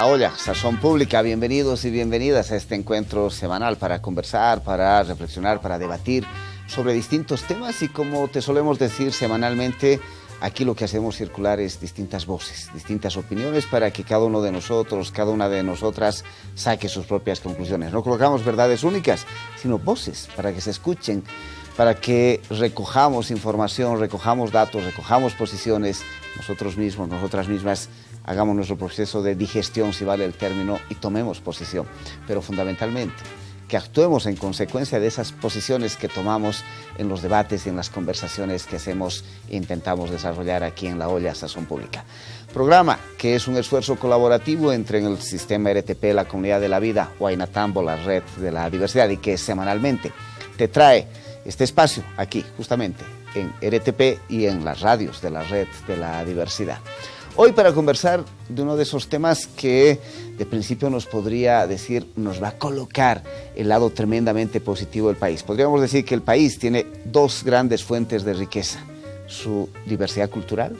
Hola, Sazón Pública, bienvenidos y bienvenidas a este encuentro semanal para conversar, para reflexionar, para debatir sobre distintos temas y, como te solemos decir semanalmente, aquí lo que hacemos circular es distintas voces, distintas opiniones para que cada uno de nosotros, cada una de nosotras saque sus propias conclusiones. No colocamos verdades únicas, sino voces para que se escuchen, para que recojamos información, recojamos datos, recojamos posiciones, nosotros mismos, nosotras mismas, hagamos nuestro proceso de digestión, si vale el término, y tomemos posición. Pero fundamentalmente, que actuemos en consecuencia de esas posiciones que tomamos en los debates y en las conversaciones que hacemos e intentamos desarrollar aquí en La Olla Sazón Pública. Programa que es un esfuerzo colaborativo entre el sistema RTP, la Comunidad de la Vida, Huaynatambo, la Red de la Diversidad, y que semanalmente te trae este espacio aquí, justamente, en RTP y en las radios de la Red de la Diversidad. Hoy para conversar de uno de esos temas que de principio nos podría decir, nos va a colocar el lado tremendamente positivo del país. Podríamos decir que el país tiene dos grandes fuentes de riqueza: su diversidad cultural,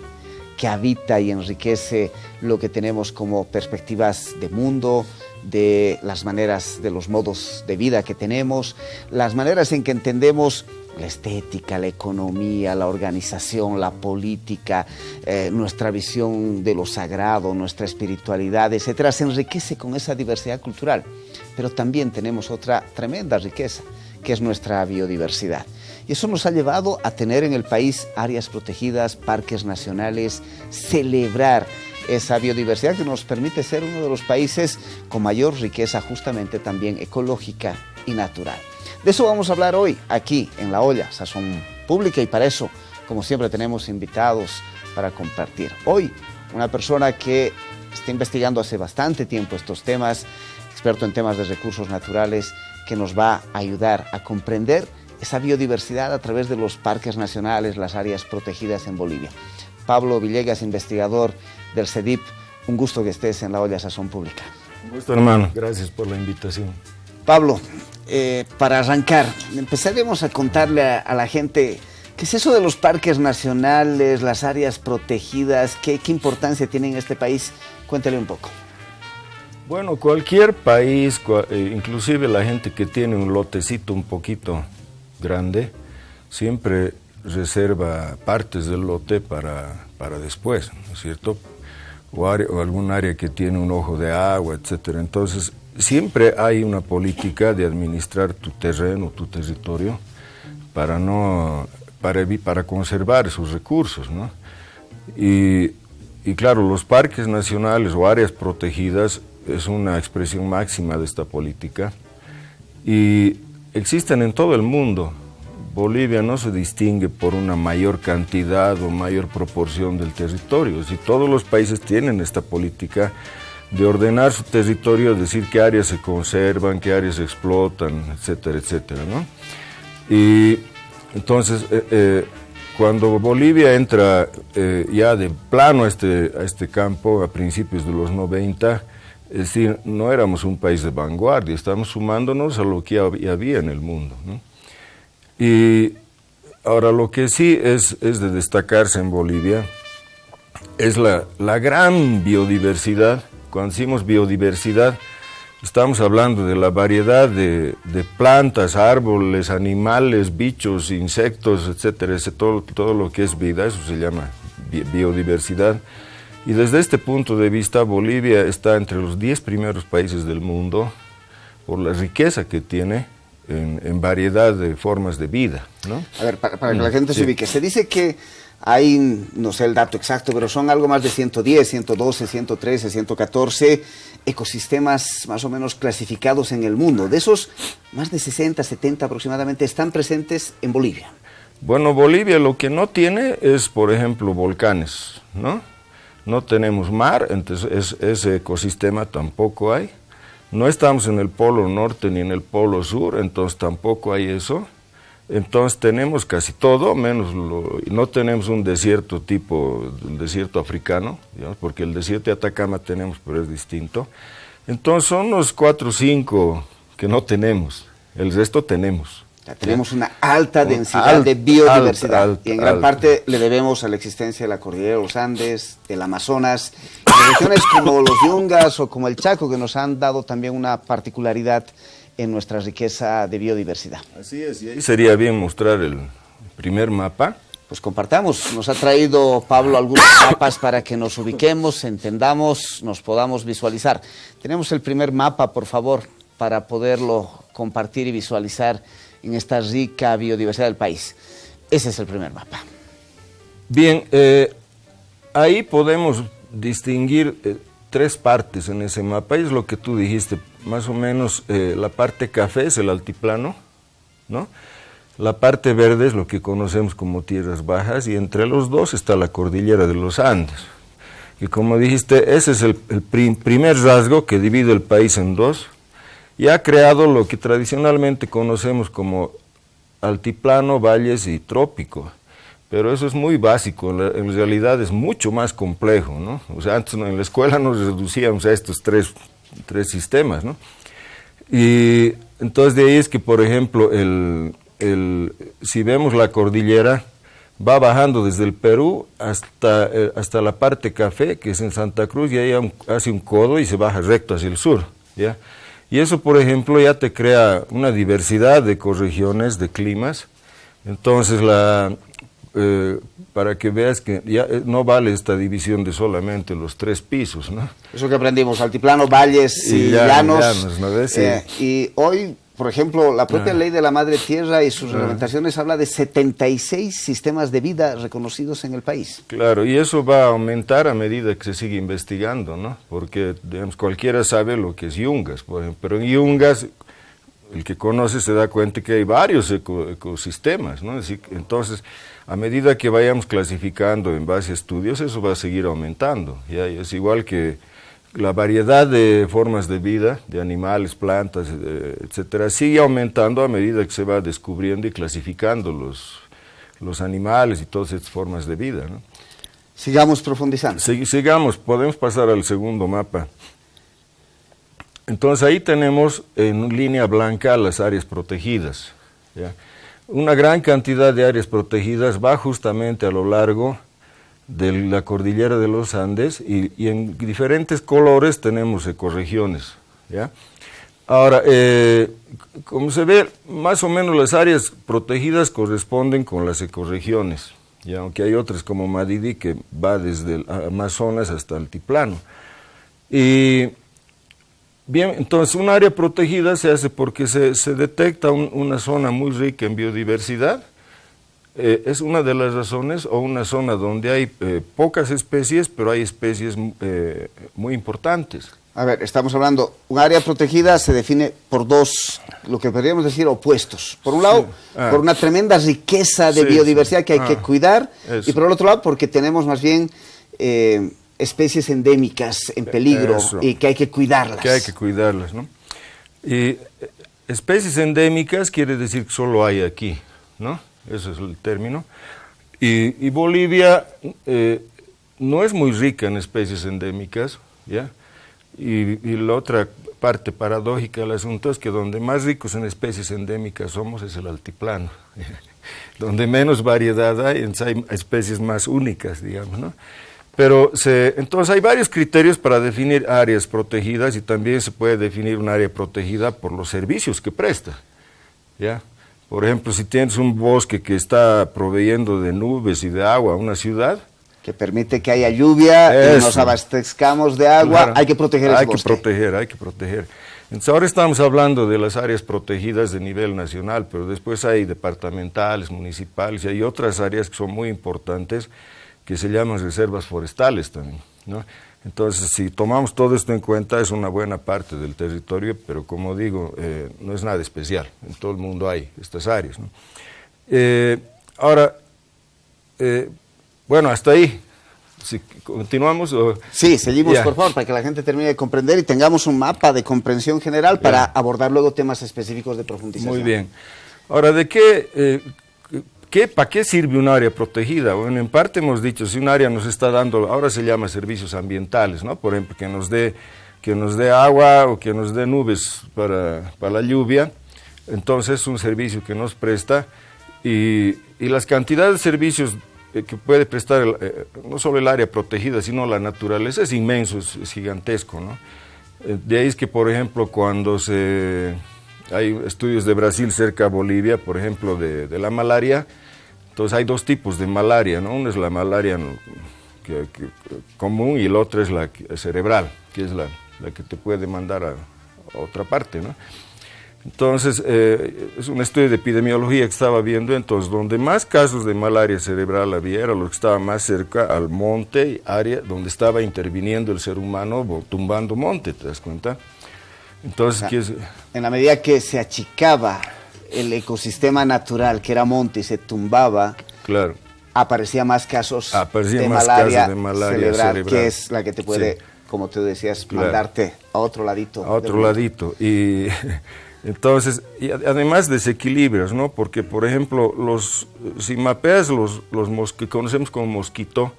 que habita y enriquece lo que tenemos como perspectivas de mundo, de las maneras, de los modos de vida que tenemos, las maneras en que entendemos la estética, la economía, la organización, la política, nuestra visión de lo sagrado, nuestra espiritualidad, etcétera, se enriquece con esa diversidad cultural. Pero también tenemos otra tremenda riqueza, que es nuestra biodiversidad. Y eso nos ha llevado a tener en el país áreas protegidas, parques nacionales, celebrar esa biodiversidad que nos permite ser uno de los países con mayor riqueza, justamente también ecológica y natural. De eso vamos a hablar hoy, aquí en La Olla Sazón Pública, y para eso, como siempre, tenemos invitados para compartir. Hoy, una persona que está investigando hace bastante tiempo estos temas, experto en temas de recursos naturales, que nos va a ayudar a comprender esa biodiversidad a través de los parques nacionales, las áreas protegidas en Bolivia. Pablo Villegas, investigador del CEDIP, un gusto que estés en La Olla Sazón Pública. Un gusto, hermano, gracias por la invitación. Pablo, para arrancar, empezaremos a contarle a la gente qué es eso de los parques nacionales, las áreas protegidas, qué importancia tienen en este país. Cuéntale un poco. Bueno, cualquier país, inclusive la gente que tiene un lotecito un poquito grande, siempre reserva partes del lote para después, ¿no es cierto? O algún área que tiene un ojo de agua, etcétera. Entonces, siempre hay una política de administrar tu terreno, tu territorio, para conservar esos recursos, ¿no? Y claro, los parques nacionales o áreas protegidas es una expresión máxima de esta política y existen en todo el mundo. Bolivia no se distingue por una mayor cantidad o mayor proporción del territorio. Si todos los países tienen esta política de ordenar su territorio, decir qué áreas se conservan, qué áreas se explotan, etcétera, etcétera, ¿no? Y entonces, cuando Bolivia entra ya de plano a este campo a principios de los 90, es decir, no éramos un país de vanguardia, estamos sumándonos a lo que había en el mundo, ¿no? Y ahora lo que sí es de destacarse en Bolivia es la gran biodiversidad. Cuando decimos biodiversidad, estamos hablando de la variedad de plantas, árboles, animales, bichos, insectos, etcétera, todo lo que es vida, eso se llama biodiversidad. Y desde este punto de vista, Bolivia está entre los 10 primeros países del mundo por la riqueza que tiene en variedad de formas de vida, ¿no? A ver, para que la gente se ubique, se dice que hay, no sé el dato exacto, pero son algo más de 110, 112, 113, 114 ecosistemas más o menos clasificados en el mundo. De esos, más de 60, 70 aproximadamente están presentes en Bolivia. Bueno, Bolivia lo que no tiene es, por ejemplo, volcanes, ¿no? No tenemos mar, entonces ese ecosistema tampoco hay. No estamos en el polo norte ni en el polo sur, entonces tampoco hay eso. Entonces tenemos casi todo, menos no tenemos un desierto tipo el desierto africano, digamos, porque el desierto de Atacama tenemos, pero es distinto. Entonces son unos 4 o 5 que no tenemos, el resto tenemos. Ya tenemos una alta densidad de biodiversidad y en gran parte le debemos a la existencia de la cordillera de los Andes, del Amazonas, regiones como los Yungas o como el Chaco, que nos han dado también una particularidad en nuestra riqueza de biodiversidad. Así es, y ahí sería bien mostrar el primer mapa. Pues compartamos, nos ha traído Pablo algunos mapas para que nos ubiquemos, entendamos, nos podamos visualizar. Tenemos el primer mapa, por favor, para poderlo compartir y visualizar en esta rica biodiversidad del país. Ese es el primer mapa. Bien, ahí podemos distinguir tres partes en ese mapa, y es lo que tú dijiste, más o menos la parte café es el altiplano, ¿no? La parte verde es lo que conocemos como tierras bajas, y entre los dos está la cordillera de los Andes. Y como dijiste, ese es el primer rasgo que divide el país en dos, y ha creado lo que tradicionalmente conocemos como altiplano, valles y trópico. Pero eso es muy básico, en realidad es mucho más complejo, ¿no? O sea, antes en la escuela nos reducíamos a estos tres sistemas, ¿no? Y entonces de ahí es que, por ejemplo, si vemos la cordillera, va bajando desde el Perú hasta la parte café, que es en Santa Cruz, y ahí hace un codo y se baja recto hacia el sur, ¿ya? Y eso, por ejemplo, ya te crea una diversidad de ecorregiones, de climas. Entonces, para que veas que ya no vale esta división de solamente los tres pisos, ¿no? Eso que aprendimos, altiplano, valles y llanos. ¿no? Sí. Y hoy, por ejemplo, la propia ley de la Madre Tierra y sus reglamentaciones habla de 76 sistemas de vida reconocidos en el país. Claro, y eso va a aumentar a medida que se sigue investigando, ¿no? Porque, digamos, cualquiera sabe lo que es Yungas, por ejemplo, pero en Yungas, el que conoce se da cuenta que hay varios ecosistemas, ¿no? Entonces, a medida que vayamos clasificando en base a estudios, eso va a seguir aumentando, ¿ya? Y es igual que la variedad de formas de vida, de animales, plantas, etcétera, sigue aumentando a medida que se va descubriendo y clasificando los animales y todas estas formas de vida, ¿no? Sigamos profundizando. Sigamos, podemos pasar al segundo mapa. Entonces ahí tenemos en línea blanca las áreas protegidas, ¿ya? Una gran cantidad de áreas protegidas va justamente a lo largo de la cordillera de los Andes, y en diferentes colores tenemos ecorregiones, ¿ya? Ahora, como se ve, más o menos las áreas protegidas corresponden con las ecorregiones, ¿ya? Aunque hay otras como Madidi, que va desde el Amazonas hasta el Altiplano. Y bien, entonces un área protegida se hace porque se detecta una zona muy rica en biodiversidad. Es una de las razones, o una zona donde hay pocas especies, pero hay especies muy importantes. A ver, estamos hablando, un área protegida se define por dos, lo que podríamos decir, opuestos. Por un lado, por una tremenda riqueza de biodiversidad que hay que cuidar, y por el otro lado, porque tenemos más bien especies endémicas en peligro y que hay que cuidarlas. Que hay que cuidarlas, ¿no? Y especies endémicas quiere decir que solo hay aquí, ¿no? Ese es el término. Y Bolivia no es muy rica en especies endémicas, ¿ya? Y la otra parte paradójica del asunto es que donde más ricos en especies endémicas somos es el altiplano. Donde menos variedad hay especies más únicas, digamos, ¿no? Pero entonces hay varios criterios para definir áreas protegidas, y también se puede definir un área protegida por los servicios que presta, ¿ya? Por ejemplo, si tienes un bosque que está proveyendo de nubes y de agua a una ciudad, que permite que haya lluvia y nos abastezcamos de agua, claro, hay que proteger ese bosque. Hay que proteger. Entonces ahora estamos hablando de las áreas protegidas de nivel nacional, pero después hay departamentales, municipales, y hay otras áreas que son muy importantes, que se llaman reservas forestales también, ¿no? Entonces, si tomamos todo esto en cuenta, es una buena parte del territorio, pero como digo, no es nada especial, en todo el mundo hay estas áreas, ¿no? Ahora, bueno, hasta ahí. Si continuamos. Sí, seguimos, por favor, para que la gente termine de comprender y tengamos un mapa de comprensión general para abordar luego temas específicos de profundización. Muy bien. Ahora, ¿para qué sirve un área protegida? Bueno, en parte hemos dicho, si un área nos está dando, ahora se llama servicios ambientales, ¿no? Por ejemplo, que nos dé agua o que nos dé nubes para la lluvia, entonces es un servicio que nos presta, y las cantidades de servicios que puede prestar no solo el área protegida, sino la naturaleza es inmenso, es gigantesco, ¿no? De ahí es que, por ejemplo, cuando hay estudios de Brasil cerca a Bolivia, por ejemplo, de la malaria, entonces hay dos tipos de malaria, ¿no? Una es la malaria común y la otra es la cerebral, que es la que te puede mandar a otra parte, ¿no? Entonces, es un estudio de epidemiología que estaba viendo, entonces, donde más casos de malaria cerebral había, era lo que estaba más cerca al monte, área donde estaba interviniendo el ser humano, tumbando monte, ¿te das cuenta? Entonces, en la medida que se achicaba el ecosistema natural, que era monte, y se tumbaba, claro, aparecían más casos de malaria cerebral, que es la que te puede, como tú decías, claro, mandarte a otro ladito. A otro ladito. Y entonces, y además desequilibrios, ¿no? Porque, por ejemplo, si mapeas los que conocemos como mosquito,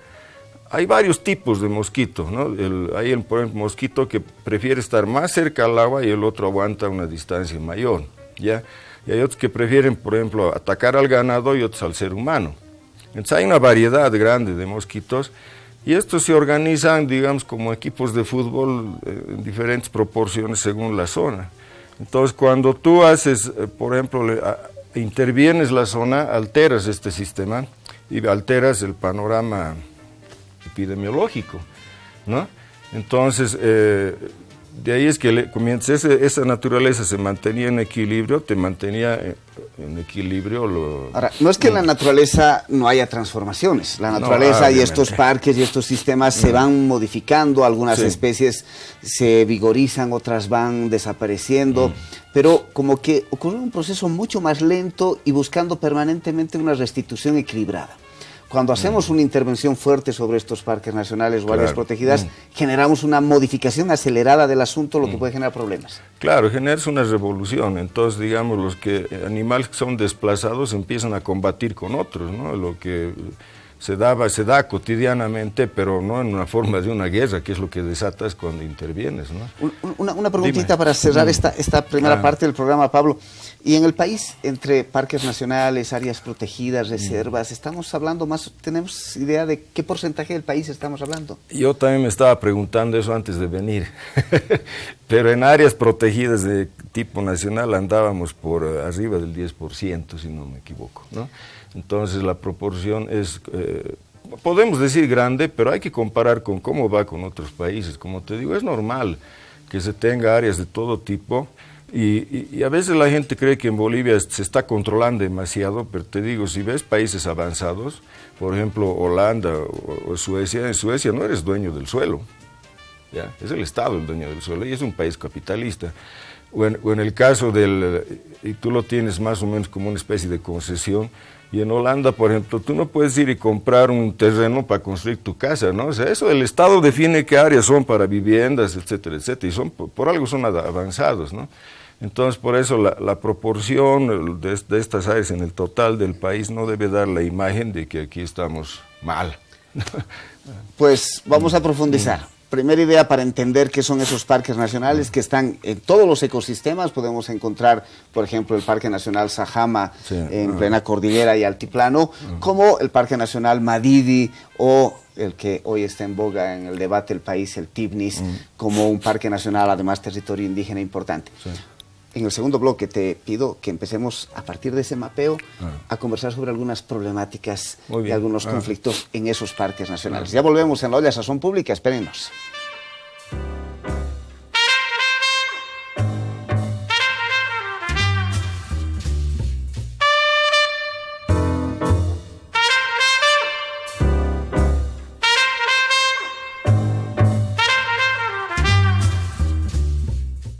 hay varios tipos de mosquito, ¿no? Hay por ejemplo, mosquito que prefiere estar más cerca al agua y el otro aguanta una distancia mayor, ¿ya? Y hay otros que prefieren, por ejemplo, atacar al ganado y otros al ser humano. Entonces hay una variedad grande de mosquitos y estos se organizan, digamos, como equipos de fútbol en diferentes proporciones según la zona. Entonces, cuando tú haces, por ejemplo, intervienes la zona, alteras este sistema y alteras el panorama epidemiológico, ¿no? Entonces, de ahí es que mientras esa naturaleza se mantenía en equilibrio, te mantenía en equilibrio. Ahora, no es que en la naturaleza no haya transformaciones, la naturaleza y estos parques y estos sistemas se van modificando, algunas especies se vigorizan, otras van desapareciendo, pero como que ocurre un proceso mucho más lento y buscando permanentemente una restitución equilibrada. Cuando hacemos una intervención fuerte sobre estos parques nacionales o áreas protegidas, generamos una modificación acelerada del asunto, lo que puede generar problemas. Claro, generas una revolución. Entonces, digamos, los animales que son desplazados empiezan a combatir con otros, ¿no? Lo que se da cotidianamente, pero no en una forma de una guerra, que es lo que desatas cuando intervienes, ¿no? Una preguntita para cerrar esta primera parte del programa, Pablo. Y en el país, entre parques nacionales, áreas protegidas, reservas, estamos hablando ¿tenemos idea de qué porcentaje del país estamos hablando? Yo también me estaba preguntando eso antes de venir, pero en áreas protegidas de tipo nacional andábamos por arriba del 10%, si no me equivoco, ¿no? Entonces la proporción es, podemos decir grande, pero hay que comparar con cómo va con otros países. Como te digo, es normal que se tenga áreas de todo tipo. Y a veces la gente cree que en Bolivia se está controlando demasiado, pero te digo, si ves países avanzados, por ejemplo Holanda o Suecia, en Suecia no eres dueño del suelo, ¿ya? Es el Estado el dueño del suelo y es un país capitalista. O en el caso y tú lo tienes más o menos como una especie de concesión, y en Holanda, por ejemplo, tú no puedes ir y comprar un terreno para construir tu casa, ¿no? O sea, eso el Estado define qué áreas son para viviendas, etcétera, etcétera, y por algo son avanzados, ¿no? Entonces, por eso la proporción de estas áreas en el total del país no debe dar la imagen de que aquí estamos mal. Pues vamos a profundizar. Primera idea para entender qué son esos parques nacionales que están en todos los ecosistemas. Podemos encontrar, por ejemplo, el Parque Nacional Sajama en plena cordillera y altiplano, como el Parque Nacional Madidi o el que hoy está en boga en el debate del país, el Tibnis, como un parque nacional, además territorio indígena importante. En el segundo bloque te pido que empecemos a partir de ese mapeo a conversar sobre algunas problemáticas y algunos conflictos en esos parques nacionales. Ya volvemos en La Olla Sazón Pública, espérennos.